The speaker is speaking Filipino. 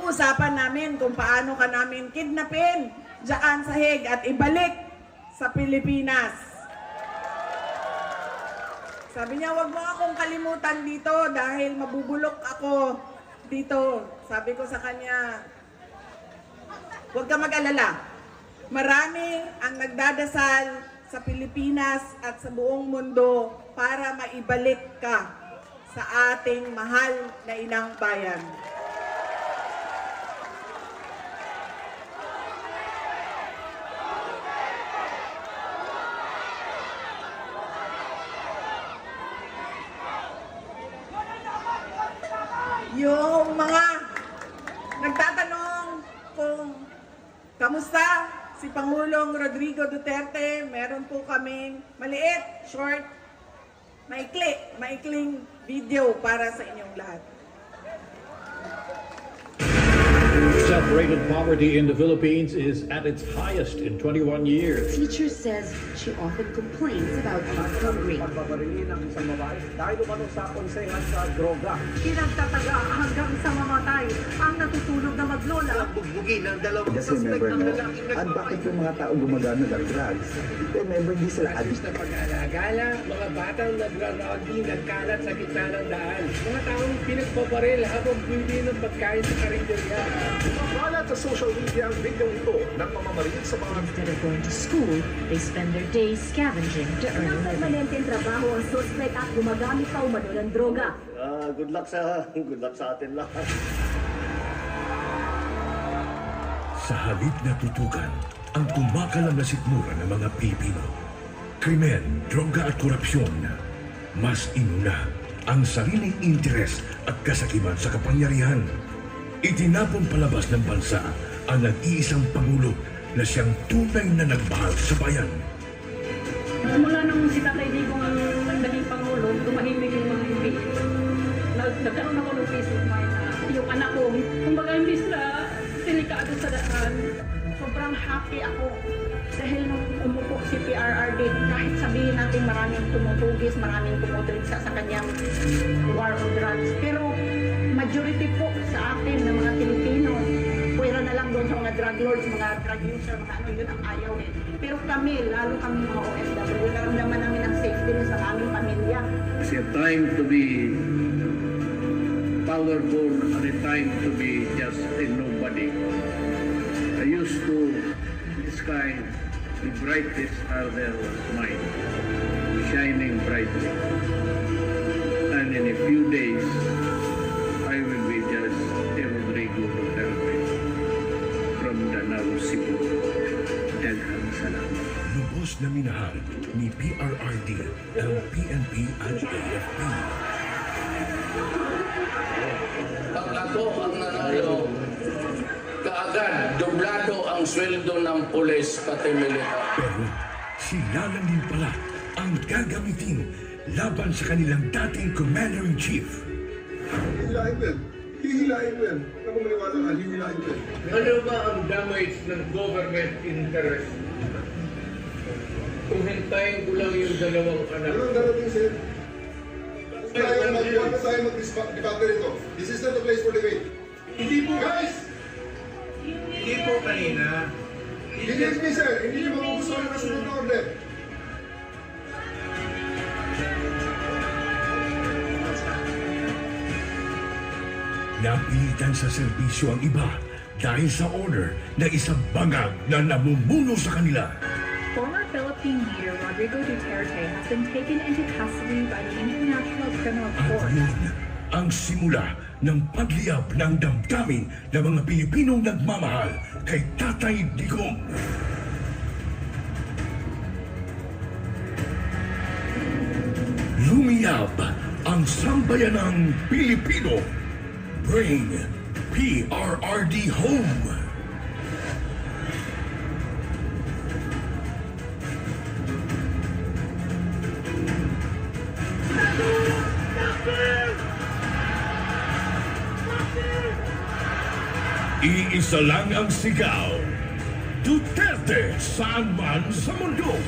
pinag-uusapan namin kung paano ka namin kidnapin dyan sa Hague at ibalik sa Pilipinas. Sabi niya, wag mo akong kalimutan dito dahil mabubulok ako dito. Sabi ko sa kanya, huwag ka mag-alala. Marami ang nagdadasal sa Pilipinas at sa buong mundo para maibalik ka sa ating mahal na inang bayan. Yung mga nagtatanong kung kamusta si Pangulong Rodrigo Duterte, meron po kaming maliit, short, maikling video para sa inyong lahat. Self-rated poverty in the Philippines is at its highest in 21 years. Teacher says she often complains about being hungry. Pagbabarilin ng isang babae dahil umano sa konsehan sa droga. Pinagtataga hanggang sa mamatay ang natutulog na maglola. Bugbugin ng dalawang Kasi member mo, at bakit yung mga tao gumagana ng drugs? Then member, hindi sila addict. Na pag-alagala, mga batang nagra-rugby, nagkalat sa gitna ng daan. Mga taong pinagbabaril habang bumili ng pagkain sa karinderya. Malat sa social media ang video ito ng pamamaril sa mga Instead of going to school, they spend their days scavenging to earn a living. Permanenteng trabaho ang suspect at gumagamit pa umano ng droga. good luck sa atin lahat. Sa halip na tutukan ang kumakalam na sikmura ng mga Pilipino. Krimen, droga at korupsyon. Mas inuna ang sariling interes at kasakiman sa kapangyarihan. Itinapon palabas ng bansa ang nag-iisang Pangulo na siyang tunay na nagmahal sa bayan. Mula nung si Tatay Digong ang naging Pangulo, tumahimik yung mga MP. Nagkaroon ako ng peace of mind na yung anak ko, kumbaga hindi sila delikado sa daan. Sobrang happy ako dahil nung umupo si PRRD, kahit sabihin natin maraming tumutugis, maraming tumutriksa sa kanyang war on drugs. Pero majority po sa atin ng mga Pilipino, pwera na lang doon sa mga drug lords, mga drug user, mga ano, yun ang ayaw eh. Pero kami, lalo kami mga OFW, naramdaman namin ang safety sa aming pamilya. It's a time to be powerful and a time to be just a nobody. I used to the sky, the brightest star there was mine, shining brightly. And in a few days, I will be just a Rodrigo Duterte from Danao, Cebu. Daghang salamat. Lubos na minahal ni PRRD ang PNP at AFP. Pag ako ang nanalo, kaagad doblado ang sweldo ng pulis pati militar. Pero sila lang din pala ang gagamitin laban sa kanilang dating Commander-in-Chief. Hihilahin ko yan. Hihilahin ko yan. Ano kung maniwala ka, hihilahin ko yan. Ano ba ang damage ng government interest? Kung hintayin ko lang yung dalawang anak. Ano ang darating sa'yo? Huwag na tayo mag-debate rito. This is not the place for debate. Hindi po, Guys! hindi po kanina. Excuse me, sir. Hindi niyo magugustuhan ang kasunod na order. Napilitan sa serbisyo ang iba dahil sa order na isang bangag na namumuno sa kanila. Former Philippine leader Rodrigo Duterte has been taken into custody by the International Criminal At Court. yun ang simula ng pagliyab ng damdamin ng mga Pilipinong nagmamahal kay Tatay Digong. Lumiyab ang sambayanang Pilipino. Bring PRRD home. Iisa lang ang sigaw. Duterte saan man sa mundo.